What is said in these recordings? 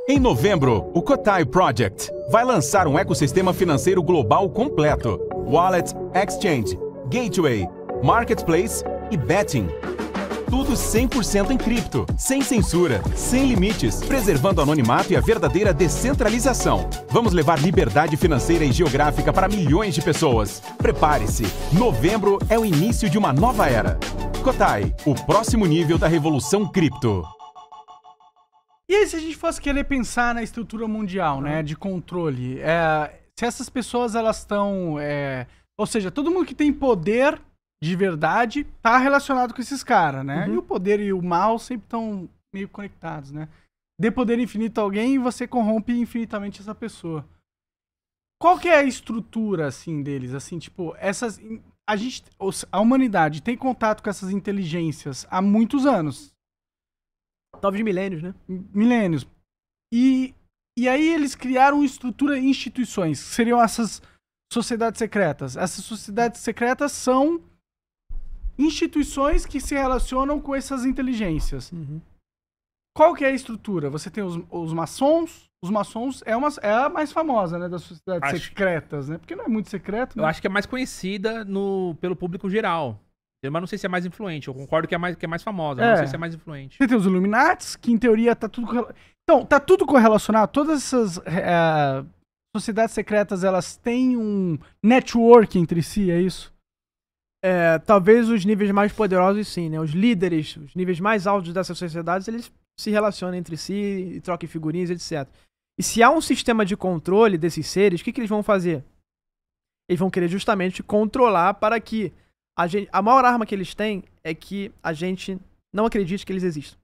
Em novembro, o Cotai Project vai lançar um ecossistema financeiro global completo. Wallet, Exchange, Gateway, Marketplace e Betting. Tudo 100% em cripto, sem censura, sem limites, preservando o anonimato e a verdadeira descentralização. Vamos levar liberdade financeira e geográfica para milhões de pessoas. Prepare-se, novembro é o início de uma nova era. Cotai, o próximo nível da revolução cripto. E aí, se a gente fosse querer pensar na estrutura mundial, né, de controle, se essas pessoas, elas estão... ou seja, todo mundo que tem poder de verdade tá relacionado com esses caras, né? E o poder e o mal sempre estão meio conectados, né? Dê poder infinito a alguém e você corrompe infinitamente essa pessoa. Qual que é a estrutura, assim, deles? Assim, tipo, a humanidade tem contato com essas inteligências há muitos anos. Talvez milênios, né? Milênios. E aí eles criaram estrutura e instituições, que seriam essas sociedades secretas. Essas sociedades secretas são instituições que se relacionam com essas inteligências. Qual que é a estrutura? Você tem os maçons. Os maçons é a mais famosa, né, das sociedades secretas, né? Porque não é muito secreto, né? Eu acho que é mais conhecida pelo público geral. Mas não sei se é mais influente. Eu concordo que é mais famosa, mas não sei se é mais influente. Você tem os Illuminates, que em teoria tá tudo... Então, tá tudo correlacionado. Todas essas sociedades secretas, elas têm um network entre si, é isso? Talvez os níveis mais poderosos, sim, né? Os líderes, os níveis mais altos dessas sociedades, eles se relacionam entre si e trocam figurinhas, etc. E se há um sistema de controle desses seres, o que eles vão fazer? Eles vão querer justamente controlar para que a maior arma que eles têm é que a gente não acredite que eles existam.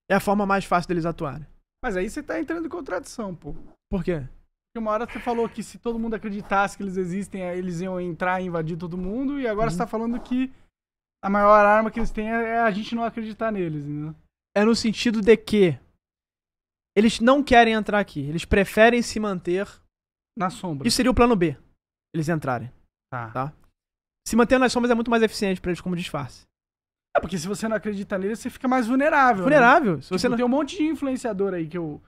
É a forma mais fácil deles atuarem. Mas aí você tá entrando em contradição, pô. Por quê? Porque uma hora você falou que se todo mundo acreditasse que eles existem, eles iam entrar e invadir todo mundo, e agora você tá falando que a maior arma que eles têm é a gente não acreditar neles, né? É no sentido de que eles não querem entrar aqui, eles preferem se manter na sombra. Isso seria o plano B, eles entrarem. Tá? Se manter nas sombras é muito mais eficiente pra eles como disfarce. Porque se você não acredita neles, você fica mais vulnerável. Vulnerável? Né? Se você não... Tem um monte de influenciador aí que eu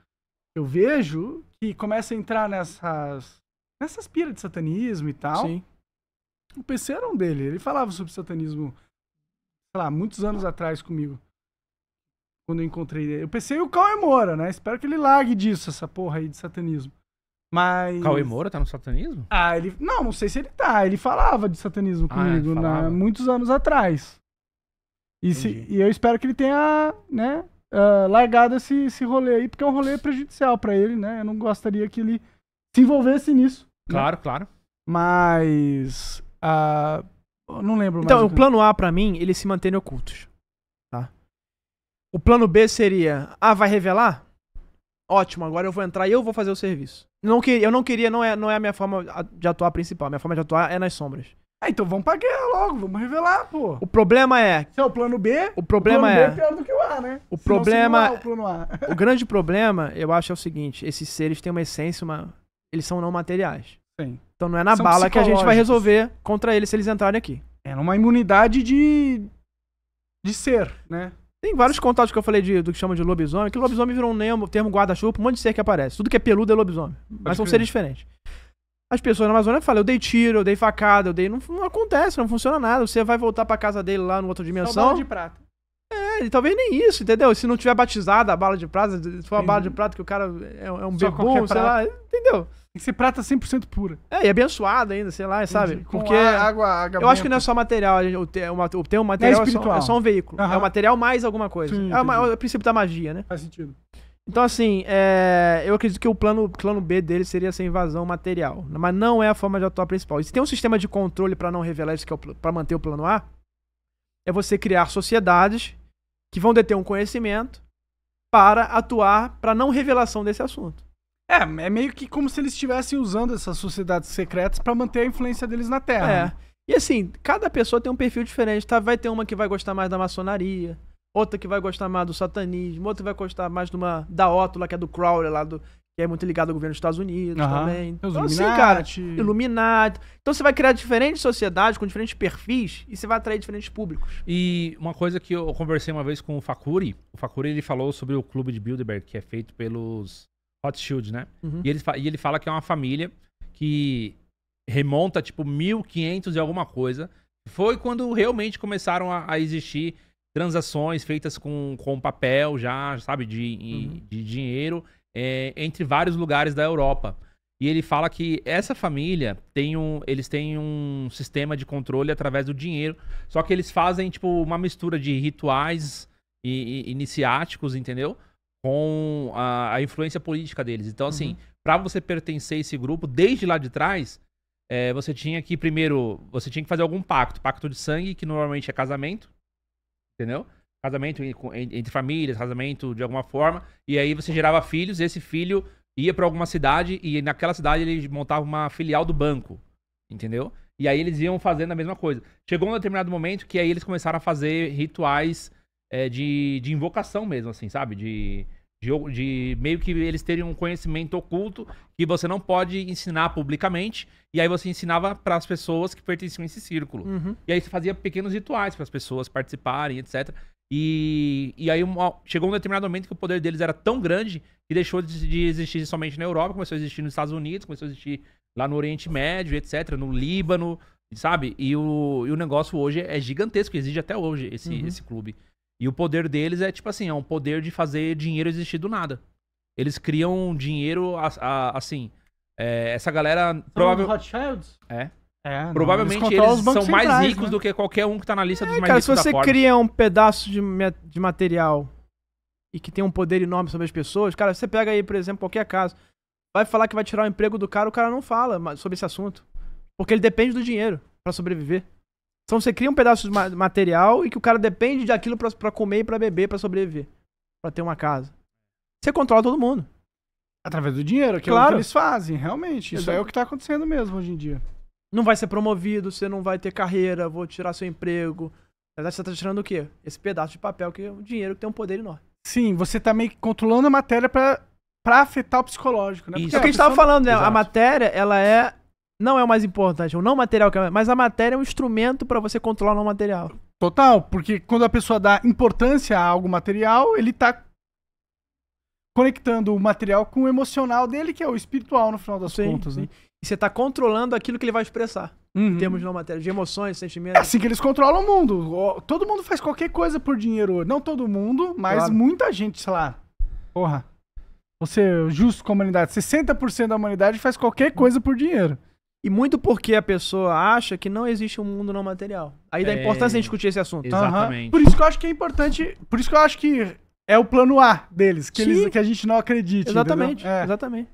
vejo que começa a entrar nessas piras de satanismo e tal. Sim. O PC era um dele. Ele falava sobre satanismo, sei lá, muitos anos atrás comigo. Quando eu encontrei ele. O PC e o Cauê Moura, né? Espero que ele largue disso, essa porra aí de satanismo. Mas... Cauê Moura tá no satanismo? ele... Não sei se ele tá. Ele falava de satanismo comigo, muitos anos atrás. E eu espero que ele tenha, né, largado esse rolê aí, porque é um rolê prejudicial pra ele, né? Eu não gostaria que ele se envolvesse nisso. Claro, né? claro. Mas... eu não lembro mais. Então, o plano A, pra mim, eles se manterem ocultos. Tá? O plano B seria... vai revelar? Ótimo, agora eu vou entrar e eu vou fazer o serviço. Eu não queria, não é a minha forma de atuar principal. Minha forma de atuar é nas sombras. Então vamos pra guerra logo, vamos revelar, pô. O problema é... Se é o plano B, o problema B é pior do que o A, né? O problema... o plano A. O grande problema, eu acho, é o seguinte. Esses seres têm uma essência, eles são não materiais. Sim. Então não é na bala que a gente vai resolver contra eles se eles entrarem aqui. É numa imunidade de ser, né? Tem vários contatos que eu falei do que chama de lobisomem, que lobisomem virou um termo guarda-chuva, um monte de ser que aparece. Tudo que é peludo é lobisomem. Mas são seres diferentes. As pessoas na Amazônia falam, eu dei tiro, eu dei facada, não acontece, não funciona nada. Você vai voltar pra casa dele lá numa outra dimensão. Só bala de prata. Talvez nem isso, entendeu? Se não tiver batizada a bala de prata, se for uma bala de prata que o cara é um bebum, sei lá, entendeu? Tem que ser prata 100% pura. E abençoada ainda, sei lá, sabe? Porque água eu acho que não é só material, o termo material é só um veículo. Uhum. É o material mais alguma coisa. Sim, é o princípio da magia, né? Faz sentido. Então, assim, eu acredito que o plano B dele seria essa invasão material. Mas não é a forma de atuar principal. E se tem um sistema de controle pra não revelar isso, que é pra manter o plano A, é você criar sociedades que vão deter um conhecimento para atuar pra não revelação desse assunto. É meio que como se eles estivessem usando essas sociedades secretas pra manter a influência deles na Terra. Né? E assim, cada pessoa tem um perfil diferente, tá? Vai ter uma que vai gostar mais da maçonaria, outra que vai gostar mais do satanismo, outra vai gostar mais da Ótula, que é do Crowley lá, que é muito ligado ao governo dos Estados Unidos também. Os Então, assim, cara, Illuminati. Illuminati. Então você vai criar diferentes sociedades com diferentes perfis e você vai atrair diferentes públicos. E uma coisa que eu conversei uma vez com o Fakuri ele falou sobre o clube de Bilderberg, que é feito pelos Rothschild, né? Uhum. E ele fala que é uma família que remonta, tipo, 1500 e alguma coisa. Foi quando realmente começaram a existir transações feitas com papel já, sabe, de dinheiro entre vários lugares da Europa. E ele fala que essa família eles têm um sistema de controle através do dinheiro, só que eles fazem, tipo, uma mistura de rituais iniciáticos, entendeu? Com a influência política deles. Então, assim, pra você pertencer a esse grupo, desde lá de trás, você tinha que, primeiro, fazer algum pacto de sangue, que normalmente é casamento, entendeu? Casamento entre famílias, casamento de alguma forma, e aí você gerava filhos, e esse filho ia pra alguma cidade, e naquela cidade ele montava uma filial do banco, entendeu? E aí eles iam fazendo a mesma coisa. Chegou um determinado momento que aí eles começaram a fazer rituais de invocação mesmo, assim, sabe? De meio que eles terem um conhecimento oculto que você não pode ensinar publicamente, e aí você ensinava para as pessoas que pertenciam a esse círculo. E aí você fazia pequenos rituais para as pessoas participarem, etc. E aí chegou um determinado momento que o poder deles era tão grande que deixou de existir somente na Europa, começou a existir nos Estados Unidos, começou a existir lá no Oriente Médio, etc., no Líbano, sabe? E o negócio hoje é gigantesco, existe até hoje esse clube. E o poder deles é, tipo assim, é um poder de fazer dinheiro existir do nada. Eles criam dinheiro, assim... essa galera... Rothschilds? Provavelmente eles são mais ricos do que qualquer um que tá na lista dos mais ricos da Forbes. Se você cria um pedaço de material e que tem um poder enorme sobre as pessoas, cara, você pega aí, por exemplo, qualquer caso, vai falar que vai tirar o emprego do cara, o cara não fala sobre esse assunto. Porque ele depende do dinheiro pra sobreviver. Então você cria um pedaço de material e que o cara depende daquilo pra comer e pra beber, pra sobreviver. Pra ter uma casa. Você controla todo mundo. Através do dinheiro, que é o que eles fazem, realmente. Isso é o que tá acontecendo mesmo hoje em dia. Não vai ser promovido, você não vai ter carreira, vou tirar seu emprego. Na verdade, você tá tirando o quê? Esse pedaço de papel, que é o dinheiro que tem um poder enorme. Sim, você tá meio que controlando a matéria pra afetar o psicológico, né? Isso. É o que a gente tava falando, né? Exato. A matéria, ela não é o mais importante, o não material, mas a matéria é um instrumento pra você controlar o não material. Total, porque quando a pessoa dá importância a algo material, ele tá conectando o material com o emocional dele, que é o espiritual, no final das contas, né? E você tá controlando aquilo que ele vai expressar. Em termos de não matéria, de emoções, sentimentos. É assim que eles controlam o mundo. Todo mundo faz qualquer coisa por dinheiro. Não todo mundo, mas muita gente, sei lá. Porra. Você, justo com a humanidade, 60% da humanidade faz qualquer coisa por dinheiro. E muito porque a pessoa acha que não existe um mundo não material. Aí dá importância em discutir esse assunto. Exatamente. Por isso que eu acho que é importante. Por isso que eu acho que é o plano A deles, que a gente não acredita. Exatamente, exatamente.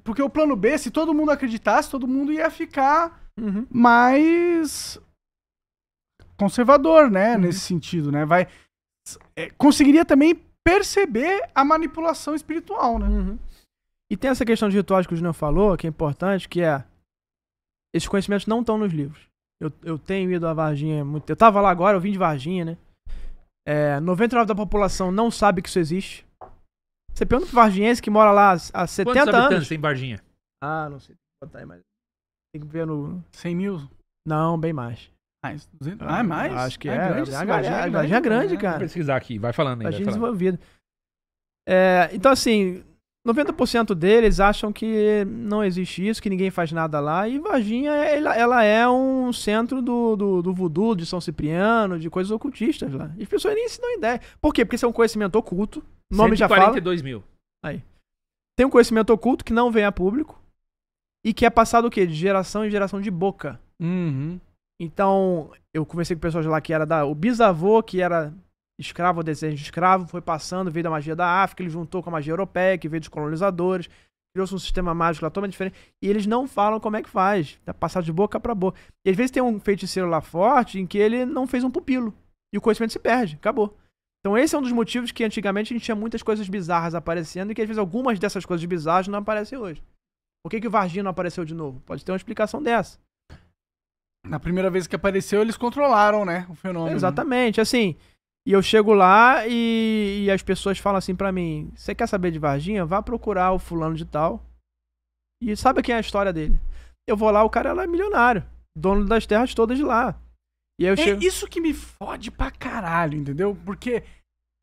Porque o plano B, se todo mundo acreditasse, todo mundo ia ficar mais conservador, né? Nesse sentido, né? Conseguiria também perceber a manipulação espiritual, né? E tem essa questão de rituais que o Júnior falou, que é importante, que esses conhecimentos não estão nos livros. Eu tenho ido a Varginha muito tempo. Eu tava lá agora, eu vim de Varginha, né? 99% da população não sabe que isso existe. Você pergunta pro varginhense que mora lá há 70 Quantos habitantes anos. tem Varginha? Não sei quanto aí, mas tem que ver no... 100 mil? Não, bem mais. Mais? 200? É mais? Acho que é. Grande, Varginha é grande, cara. Vou pesquisar aqui, vai falando aí. Varginha desenvolvida. Então, assim, 90% deles acham que não existe isso, que ninguém faz nada lá. E Varginha, ela é um centro do voodoo, de São Cipriano, de coisas ocultistas lá. E as pessoas nem se dão ideia. Por quê? Porque isso é um conhecimento oculto. O nome já fala. 142 mil. Aí. Tem um conhecimento oculto que não vem a público e que é passado o quê? De geração em geração de boca. Então, eu conversei com pessoas lá que era o bisavô, que era escravo, desejo de escravo, foi passando, veio da magia da África, ele juntou com a magia europeia, que veio dos colonizadores, criou-se um sistema mágico lá totalmente diferente, e eles não falam como é que faz, tá passado de boca pra boca. E às vezes tem um feiticeiro lá forte em que ele não fez um pupilo, e o conhecimento se perde, acabou. Então esse é um dos motivos que antigamente a gente tinha muitas coisas bizarras aparecendo, e que às vezes algumas dessas coisas bizarras não aparecem hoje. Por que o Varginha não apareceu de novo? Pode ter uma explicação dessa. Na primeira vez que apareceu, eles controlaram, né, o fenômeno. Exatamente, assim... E eu chego lá e as pessoas falam assim pra mim, você quer saber de Varginha? Vá procurar o fulano de tal. E sabe quem é a história dele? Eu vou lá, o cara lá é milionário. Dono das terras todas de lá. E aí eu chego... Isso que me fode pra caralho, entendeu? Porque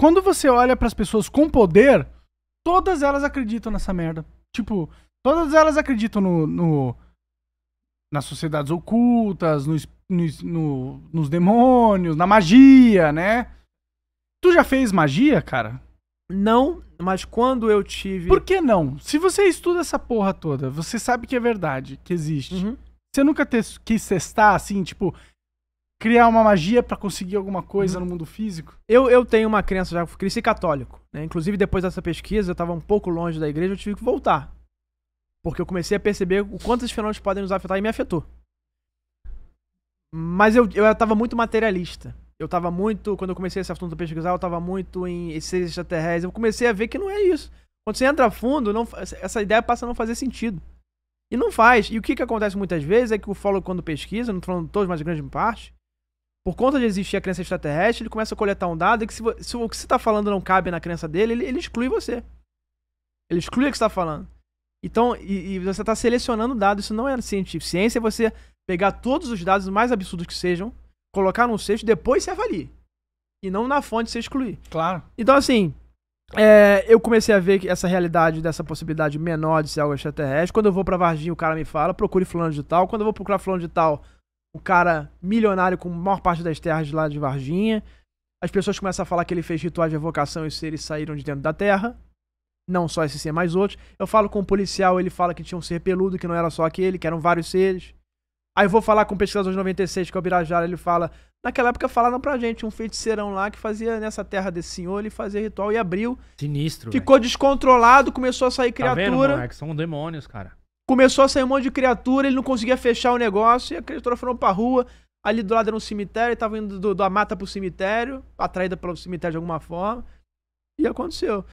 quando você olha pras pessoas com poder, todas elas acreditam nessa merda. Tipo, todas elas acreditam nas sociedades ocultas, nos demônios, na magia, né? Tu já fez magia, cara? Não, mas quando eu tive... Por que não? Se você estuda essa porra toda, você sabe que é verdade, que existe. Uhum. Você nunca quis testar, assim, tipo, criar uma magia pra conseguir alguma coisa no mundo físico? Eu tenho uma crença, já cresci católico, né? Inclusive, depois dessa pesquisa, eu tava um pouco longe da igreja, eu tive que voltar. Porque eu comecei a perceber o quanto esses fenômenos podem nos afetar e me afetou. Mas eu tava muito materialista. Eu tava muito, quando eu comecei esse assunto a pesquisar, eu tava muito em seres extraterrestres. Eu comecei a ver que não é isso. Quando você entra a fundo, essa ideia passa a não fazer sentido. E não faz. E o que acontece muitas vezes é que o ufólogo, quando pesquisa, não tô falando todos, mas grande parte, por conta de existir a crença extraterrestre, ele começa a coletar um dado e que se o que você tá falando não cabe na crença dele, ele exclui você. Ele exclui o que você tá falando. Então, e você tá selecionando dados, isso não é científico. Ciência é você pegar todos os dados, mais absurdos que sejam, colocar num cesto e depois você avalie. E não na fonte você excluir. Claro. Então, assim, eu comecei a ver essa realidade dessa possibilidade menor de ser algo extraterrestre. Quando eu vou pra Varginha, o cara me fala, procure fulano de tal. Quando eu vou procurar fulano de tal, o cara milionário com a maior parte das terras de lá de Varginha. As pessoas começam a falar que ele fez rituais de evocação e os seres saíram de dentro da terra. Não só esse ser, mas outros. Eu falo com um policial, ele fala que tinha um ser peludo, que não era só aquele, que eram vários seres. Aí eu vou falar com o pesquisador de 96, que é o Birajara, ele fala... Naquela época falaram pra gente, um feiticeirão lá que fazia nessa terra desse senhor, ele fazia ritual e abriu. Sinistro, Ficou descontrolado, começou a sair Tá vendo, criatura. moleque? São demônios, cara. Começou a sair um monte de criatura, ele não conseguia fechar o negócio, e a criatura foi pra rua. Ali do lado era um cemitério, ele tava indo da mata pro cemitério, atraída pelo cemitério de alguma forma. E aconteceu.